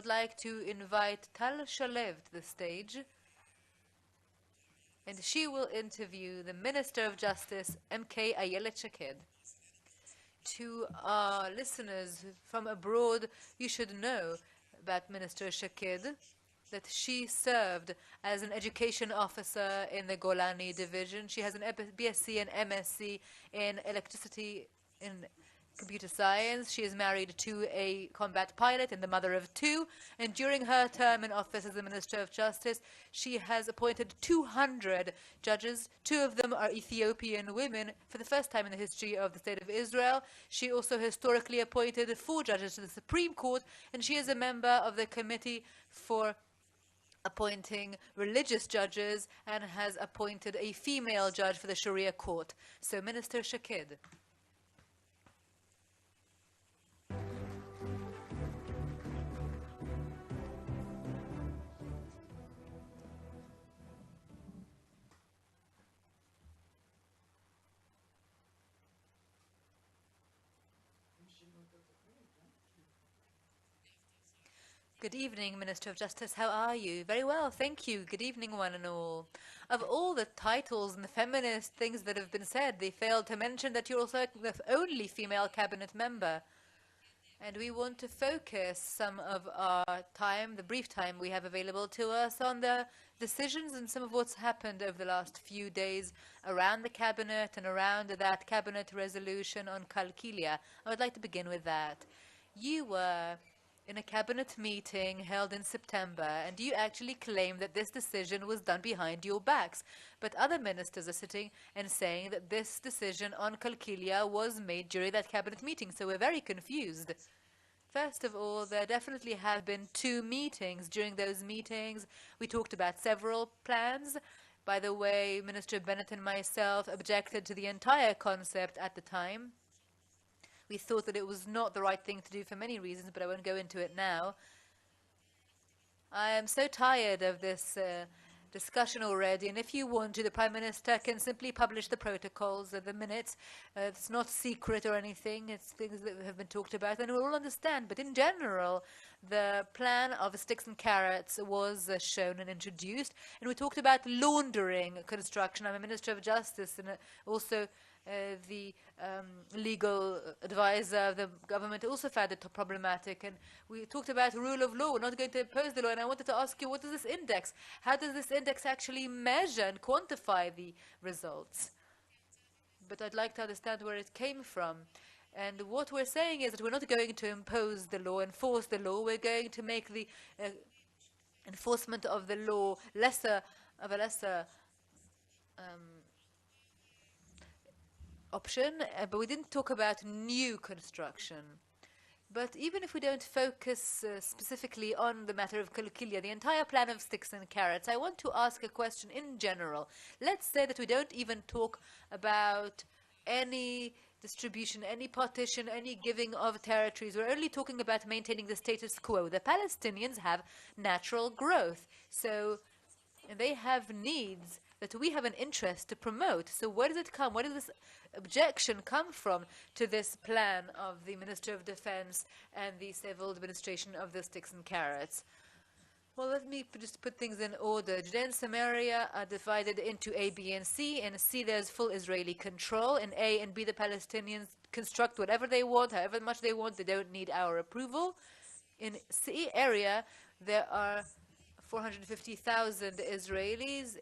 would like to invite Tal Shalev to the stage, and she will interview the Minister of Justice, MK Ayelet. To our listeners from abroad, you should know about Minister Shaked, that she served as an education officer in the Golani division. She has an BSc and MSc in electricity in computer science. She is married to a combat pilot and the mother of two. And during her term in office as the Minister of Justice, she has appointed 200 judges. 2 of them are Ethiopian women for the first time in the history of the State of Israel. She also historically appointed 4 judges to the Supreme Court, and she is a member of the Committee for appointing religious judges and has appointed a female judge for the Sharia court. So, Minister Shaked. Good evening, Minister of Justice. How are you? Very well, thank you. Good evening, one and all. Of all the titles and the feminist things that have been said, they failed to mention that you're also the only female cabinet member. And we want to focus some of our time, the brief time we have available to us, on the decisions and some of what's happened over the last few days around the cabinet and around that cabinet resolution on Kalkilia. I would like to begin with that. You were in a cabinet meeting held in September, and you actually claim that this decision was done behind your backs. But other ministers are sitting and saying that this decision on Kalkilia was made during that cabinet meeting, so we're very confused. First of all, there definitely have been 2 meetings. During those meetings, we talked about several plans. By the way, Minister Bennett and myself objected to the entire concept at the time. We thought that it was not the right thing to do for many reasons, but I won't go into it now. I am so tired of this discussion already, and if you want to, the Prime Minister can simply publish the protocols of the minutes. It's not secret or anything. It's things that have been talked about, and we'll all understand. But in general, the plan of sticks and carrots was shown and introduced, and we talked about laundering construction. I'm a Minister of Justice, and also the legal advisor of the government also found it problematic, and we talked about rule of law. We're not going to impose the law, and I wanted to ask you, what is this index? How does this index actually measure and quantify the results? But I'd like to understand where it came from. And what we're saying is that we're not going to impose the law, enforce the law. We're going to make the enforcement of the law lesser option, but we didn't talk about new construction. But even if we don't focus specifically on the matter of Kalkilia, the entire plan of sticks and carrots, I want to ask a question in general. Let's say that we don't even talk about any distribution, any partition, any giving of territories. We're only talking about maintaining the status quo. The Palestinians have natural growth, so they have needs that we have an interest to promote. So where does it come? Where does this objection come from to this plan of the Minister of Defense and the civil administration of the sticks and carrots? Well, let me just put things in order. Judea and Samaria are divided into A, B, and C. In C, there's full Israeli control. In A and B, the Palestinians construct whatever they want, however much they want. They don't need our approval. In C area, there are 450,000 Israelis.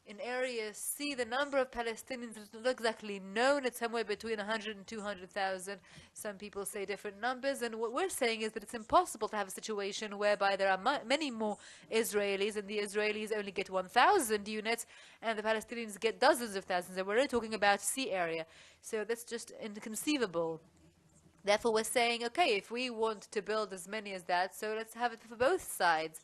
In area C, the number of Palestinians is not exactly known. It's somewhere between 100 and 200,000. Some people say different numbers. And what we're saying is that it's impossible to have a situation whereby there are many more Israelis, and the Israelis only get 1,000 units, and the Palestinians get dozens of thousands. And we're only talking about C area. So that's just inconceivable. Therefore, we're saying, okay, if we want to build as many as that, so let's have it for both sides.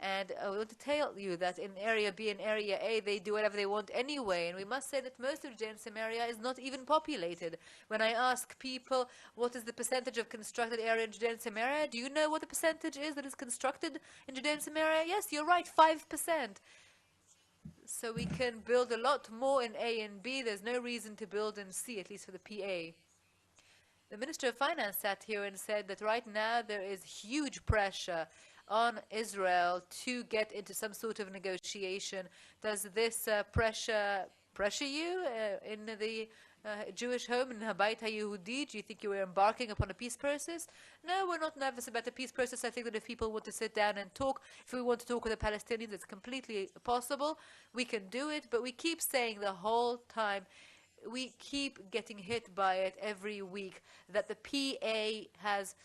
And I want to tell you that in area B and area A, they do whatever they want anyway. And we must say that most of Judea and Samaria is not even populated. When I ask people what is the percentage of constructed area in Judea and Samaria, do you know what the percentage is that is constructed in Judea and Samaria? Yes, you're right, 5%. So we can build a lot more in A and B. There's no reason to build in C, at least for the PA. the Minister of Finance sat here and said that right now there is huge pressure on Israel to get into some sort of negotiation. Does this pressure you in the Jewish home in Habayit HaYehudi? Do you think you were embarking upon a peace process? No, we're not nervous about a peace process. I think that if people want to sit down and talk, if we want to talk with the Palestinians, it's completely possible. We can do it, but we keep saying the whole time, we keep getting hit by it every week, that the PA has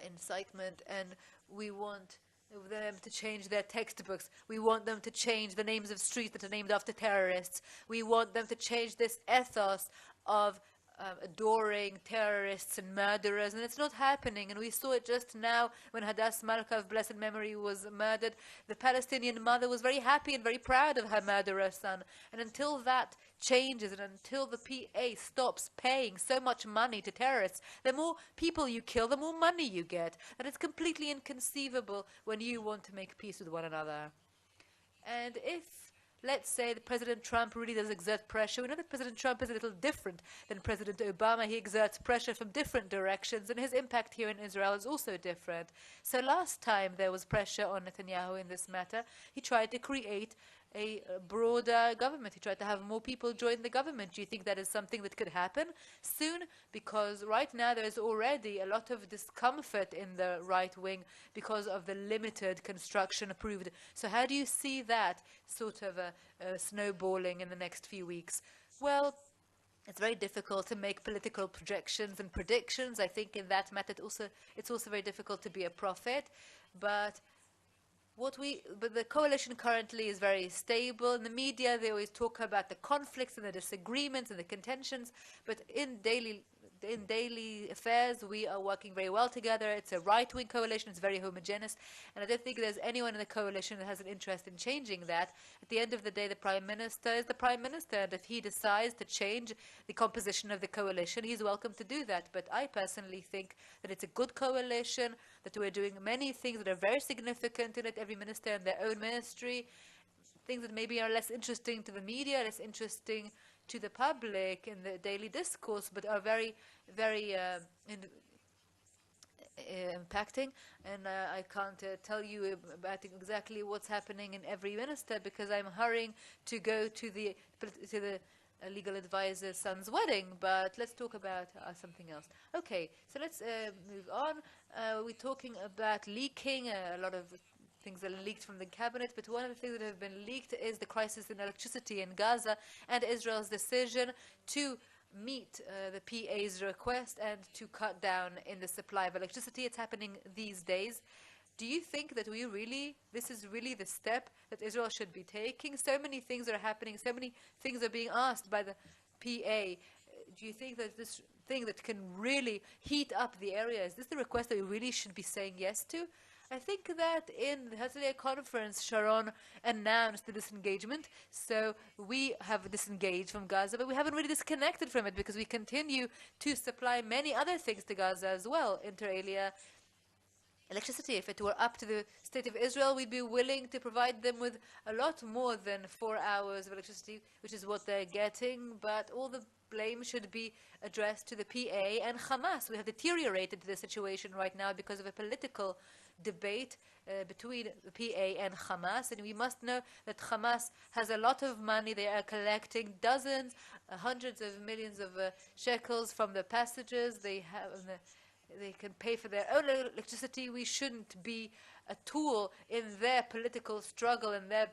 incitement, and we want them to change their textbooks. We want them to change the names of streets that are named after terrorists. We want them to change this ethos of adoring terrorists and murderers, and it's not happening. And we saw it just now when Hadass Malka of blessed memory was murdered. The Palestinian mother was very happy and very proud of her murderer son. And until that changes, and until the PA stops paying so much money to terrorists, the more people you kill, the more money you get. And it's completely inconceivable when you want to make peace with one another. And if, let's say, that President Trump really does exert pressure, we know that President Trump is a little different than President Obama. He exerts pressure from different directions, and his impact here in Israel is also different. So last time there was pressure on Netanyahu in this matter, he tried to create a broader government. He tried to have more people join the government. Do you think that is something that could happen soon? Because right now there is already a lot of discomfort in the right wing because of the limited construction approved. So how do you see that sort of snowballing in the next few weeks? Well, it's very difficult to make political projections and predictions. I think in that matter it's also very difficult to be a prophet. But the coalition currently is very stable. In the media, they always talk about the conflicts and the disagreements and the contentions, but in daily affairs, we are working very well together. It's a right-wing coalition. It's very homogeneous, and I don't think there's anyone in the coalition that has an interest in changing that. At the end of the day, the Prime Minister is the Prime Minister, and if he decides to change the composition of the coalition, he's welcome to do that. But I personally think that it's a good coalition, that we're doing many things that are very significant in it, every minister in their own ministry, things that maybe are less interesting to the media, less interesting to the public in the daily discourse, but are very, very impacting. And I can't tell you about exactly what's happening in every minister because I'm hurrying to go to the legal advisor's son's wedding. But let's talk about something else. Okay, so let's move on. We're talking about leaking. A lot of things that are leaked from the cabinet, but one of the things that have been leaked is the crisis in electricity in Gaza and Israel's decision to meet the PA's request and to cut down in the supply of electricity. It's happening these days. Do you think that this is really the step that Israel should be taking? So many things are happening, so many things are being asked by the PA. Do you think that this thing that can really heat up the area, is this the request that we really should be saying yes to? I think that in the Herzliya conference, Sharon announced the disengagement. So we have disengaged from Gaza, but we haven't really disconnected from it because we continue to supply many other things to Gaza as well, inter alia electricity. If it were up to the state of Israel, we'd be willing to provide them with a lot more than 4 hours of electricity, which is what they're getting. But all the blame should be addressed to the PA and Hamas. We have deteriorated the situation right now because of a political debate between the PA and Hamas, and we must know that Hamas has a lot of money. They are collecting dozens, hundreds of millions of shekels from the passengers. They can pay for their own electricity. We shouldn't be a tool in their political struggle and their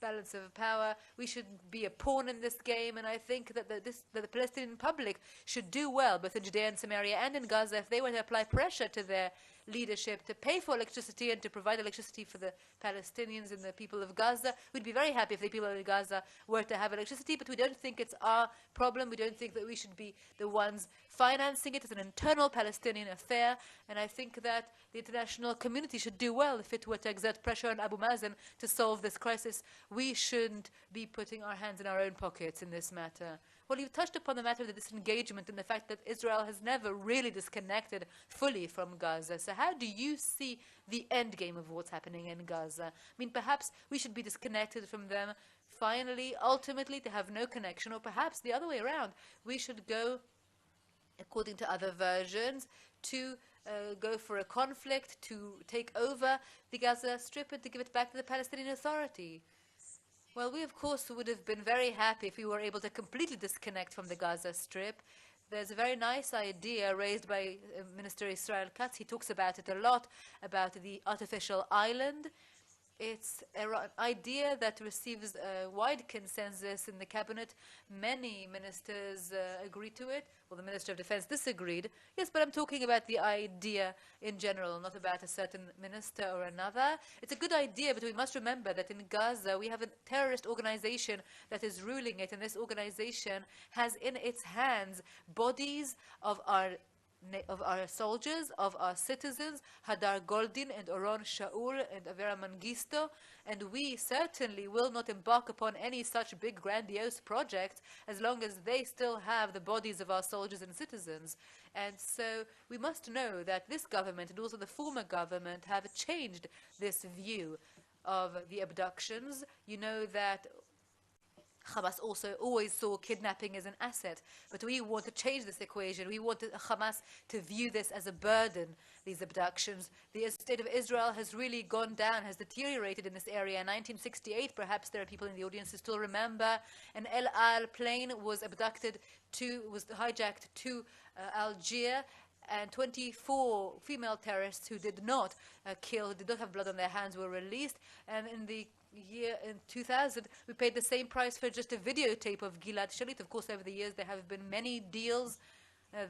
balance of power. We should be a pawn in this game, and I think that the Palestinian public should do well, both in Judea and Samaria and in Gaza, if they were to apply pressure to their leadership to pay for electricity and to provide electricity for the Palestinians and the people of Gaza. We'd be very happy if the people of Gaza were to have electricity, but we don't think it's our problem. We don't think that we should be the ones financing it. It's an internal Palestinian affair, and I think that the international community should do well if it were to exert pressure on Abu Mazen to solve this crisis. We shouldn't be putting our hands in our own pockets in this matter. Well, you touched upon the matter of the disengagement and the fact that Israel has never really disconnected fully from Gaza. So how do you see the end game of what's happening in Gaza? I mean, perhaps we should be disconnected from them finally, ultimately, to have no connection, or perhaps the other way around. We should go according to other versions, to go for a conflict, to take over the Gaza Strip and to give it back to the Palestinian Authority. Well, we of course would have been very happy if we were able to completely disconnect from the Gaza Strip. There's a very nice idea raised by Minister Israel Katz. He talks about it a lot, about the artificial island. It's an idea that receives a wide consensus in the cabinet. Many ministers agree to it. Well, the Minister of Defense disagreed. Yes, but I'm talking about the idea in general, not about a certain minister or another. It's a good idea, but we must remember that in Gaza we have a terrorist organization that is ruling it, and this organization has in its hands bodies of our soldiers, of our citizens, Hadar Goldin and Oron Shaul and Avera Mengistu, and we certainly will not embark upon any such big grandiose project as long as they still have the bodies of our soldiers and citizens. And so we must know that this government and also the former government have changed this view of the abductions. You know that Hamas also always saw kidnapping as an asset, but we want to change this equation. We want Hamas to view this as a burden, these abductions. The state of Israel has really gone down, has deteriorated in this area. In 1968, perhaps there are people in the audience who still remember, an El Al plane was hijacked to Algiers, and 24 female terrorists who did not did not have blood on their hands were released. And in 2000, we paid the same price for just a videotape of Gilad Shalit. Of course, over the years, there have been many deals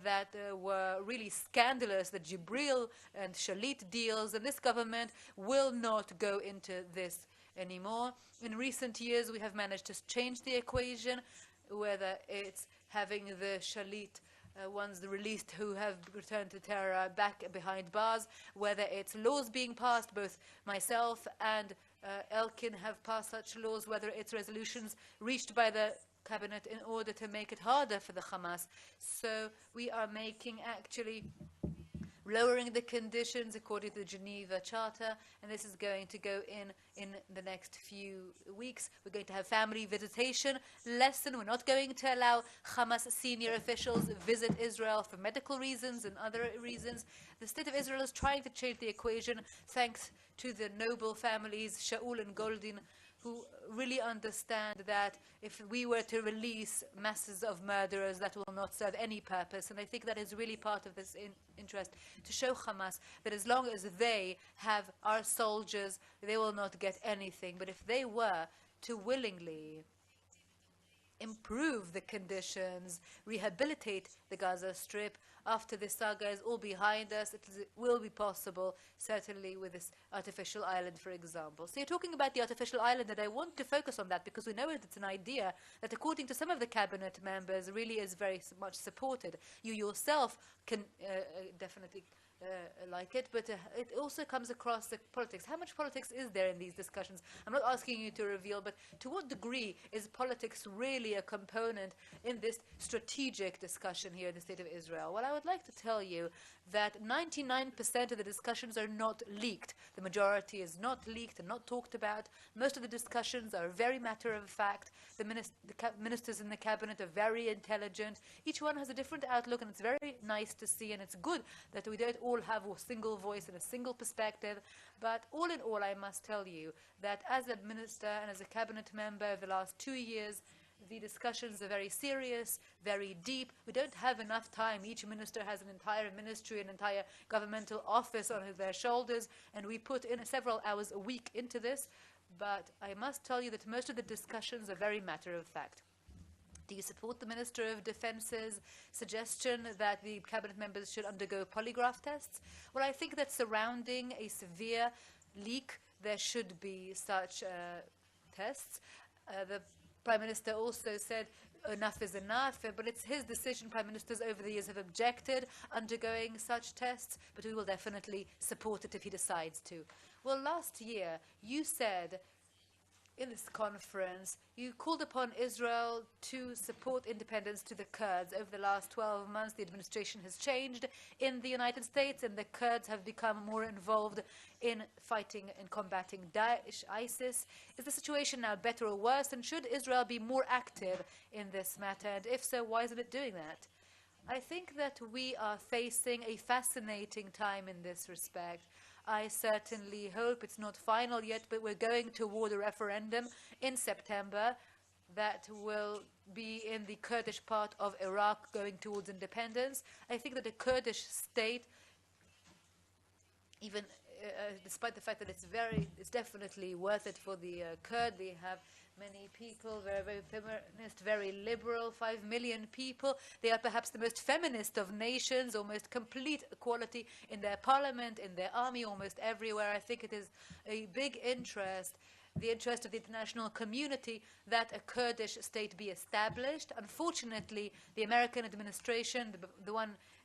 that were really scandalous, the Jibril and Shalit deals, and this government will not go into this anymore. In recent years, we have managed to change the equation, whether it's having the Shalit ones released who have returned to terror back behind bars, whether it's laws being passed, both myself and Elkin have passed such laws, whether it's resolutions reached by the cabinet in order to make it harder for the Hamas. So we are lowering the conditions according to the Geneva Charter, and this is going to go in the next few weeks. We're going to have family visitation lesson. We're not going to allow Hamas senior officials visit Israel for medical reasons and other reasons. The state of Israel is trying to change the equation thanks to the noble families, Shaul and Goldin, who really understand that if we were to release masses of murderers, that will not serve any purpose. And I think that is really part of this interest, to show Hamas that as long as they have our soldiers, they will not get anything. But if they were to willingly improve the conditions, rehabilitate the Gaza Strip, after this saga is all behind us, it will be possible, certainly with this artificial island, for example. So you're talking about the artificial island, and I want to focus on that because we know it's an idea that, according to some of the cabinet members, really is very much supported. You yourself can definitely like it, but it also comes across the politics. How much politics is there in these discussions? I'm not asking you to reveal, but to what degree is politics really a component in this strategic discussion here in the State of Israel? Well, I would like to tell you that 99% of the discussions are not leaked. The majority is not leaked and not talked about. Most of the discussions are very matter of fact. The ministers in the cabinet are very intelligent. Each one has a different outlook, and it's very nice to see, and it's good that we don't all have a single voice and a single perspective. But all in all, I must tell you that as a minister and as a cabinet member over the last 2 years, the discussions are very serious, very deep. We don't have enough time. Each minister has an entire ministry, an entire governmental office on their shoulders, and we put in several hours a week into this. But I must tell you that most of the discussions are very matter of fact. Do you support the Minister of Defense's suggestion that the cabinet members should undergo polygraph tests? Well, I think that surrounding a severe leak, there should be such tests. The Prime Minister also said enough is enough, but it's his decision. Prime Ministers over the years have objected undergoing such tests, but we will definitely support it if he decides to. Well, last year you said in this conference, you called upon Israel to support independence to the Kurds. Over the last 12 months, the administration has changed in the United States, and the Kurds have become more involved in fighting and combating Daesh, ISIS. Is the situation now better or worse, and should Israel be more active in this matter? And if so, why isn't it doing that? I think that we are facing a fascinating time in this respect. I certainly hope it's not final yet, but we're going toward a referendum in September that will be in the Kurdish part of Iraq going towards independence. I think that the Kurdish state, even despite the fact that it's definitely worth it for the Kurd. They have many people, very, very feminist, very liberal, 5 million people. They are perhaps the most feminist of nations, almost complete equality in their parliament, in their army, almost everywhere. I think it is a big interest, the interest of the international community, that a Kurdish state be established. Unfortunately, the American administration,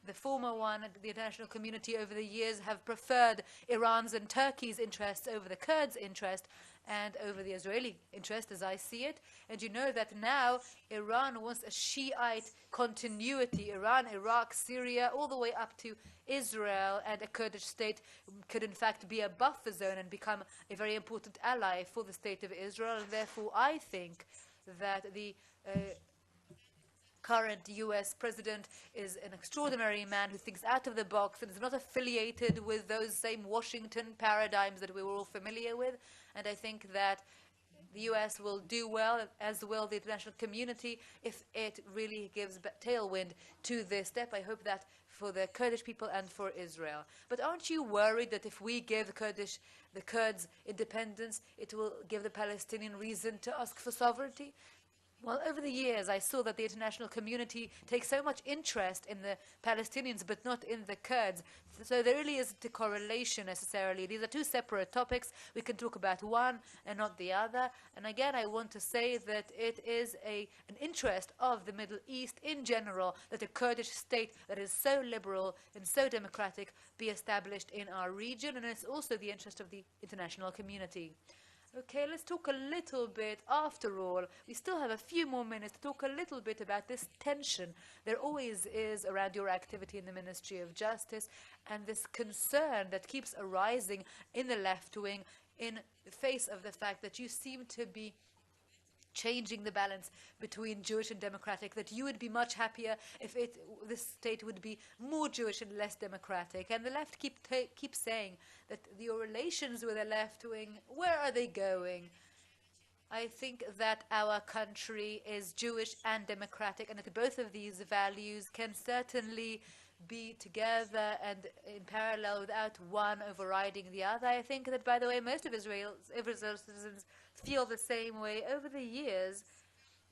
the former one, the international community over the years have preferred Iran's and Turkey's interests over the Kurds' interest and over the Israeli interest, as I see it. And you know that now Iran wants a Shiite continuity. Iran, Iraq, Syria, all the way up to Israel, and a Kurdish state could in fact be a buffer zone and become a very important ally for the state of Israel. And therefore I think that the current US president is an extraordinary man who thinks out of the box and is not affiliated with those same Washington paradigms that we were all familiar with. And I think that the US will do well, as will the international community, if it really gives tailwind to this step. I hope that for the Kurdish people and for Israel. But aren't you worried that if we give the Kurds independence, it will give the Palestinian reason to ask for sovereignty? Well, over the years, I saw that the international community takes so much interest in the Palestinians, but not in the Kurds. So there really isn't a correlation necessarily. These are two separate topics. We can talk about one and not the other. And again, I want to say that it is an interest of the Middle East in general that a Kurdish state that is so liberal and so democratic be established in our region. And it's also the interest of the international community. Okay, let's talk a little bit, after all, we still have a few more minutes to talk a little bit about this tension there always is around your activity in the Ministry of Justice, and this concern that keeps arising in the left wing in the face of the fact that you seem to be changing the balance between Jewish and democratic, that you would be much happier if this state would be more Jewish and less democratic. And the left keep saying that your relations with the left wing, where are they going? I think that our country is Jewish and democratic, and that both of these values can certainly be together and in parallel without one overriding the other. I think that, by the way, most of Israel's citizens feel the same way over the years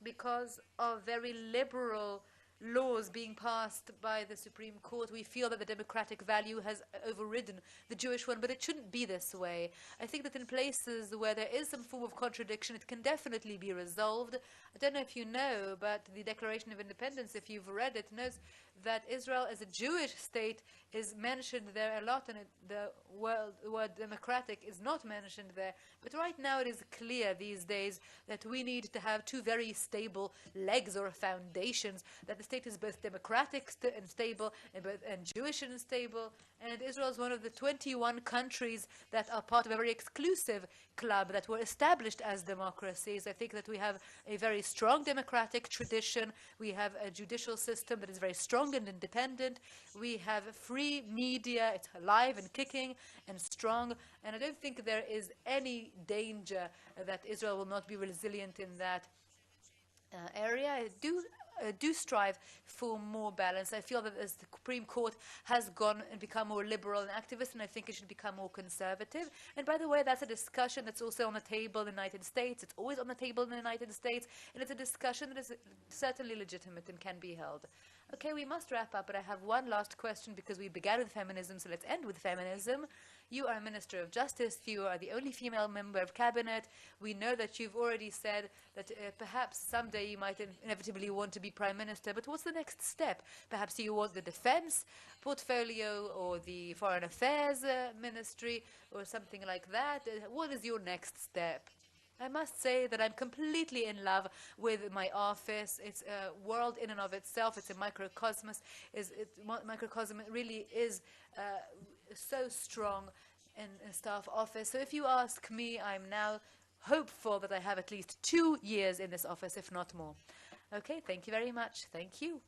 because of very liberal laws being passed by the Supreme Court. We feel that the democratic value has overridden the Jewish one, but it shouldn't be this way. I think that in places where there is some form of contradiction, it can definitely be resolved. I don't know if you know, but the Declaration of Independence, if you've read it, knows that Israel as a Jewish state is mentioned there a lot, and the word democratic is not mentioned there. But right now it is clear these days that we need to have two very stable legs or foundations, that the state is both democratic and stable and Jewish and stable. And Israel is one of the 21 countries that are part of a very exclusive club that were established as democracies. I think that we have a very strong democratic tradition. We have a judicial system that is very strong and independent. We have free media. It's alive and kicking and strong. And I don't think there is any danger that Israel will not be resilient in that area. I do strive for more balance. I feel that as the Supreme Court has gone and become more liberal and activist, and I think it should become more conservative. And by the way, that's a discussion that's also on the table in the United States. It's always on the table in the United States, and it's a discussion that is certainly legitimate and can be held. Okay, we must wrap up, but I have one last question because we began with feminism, so let's end with feminism. You are a Minister of Justice. You are the only female member of cabinet. We know that you've already said that perhaps someday you might inevitably want to be Prime Minister, but what's the next step? Perhaps you want the defense portfolio or the Foreign Affairs Ministry or something like that. What is your next step? I must say that I'm completely in love with my office. It's a world in and of itself. It's a microcosmos. Microcosm really is so strong in a staff office. So if you ask me, I'm now hopeful that I have at least 2 years in this office, if not more. Okay, thank you very much. Thank you.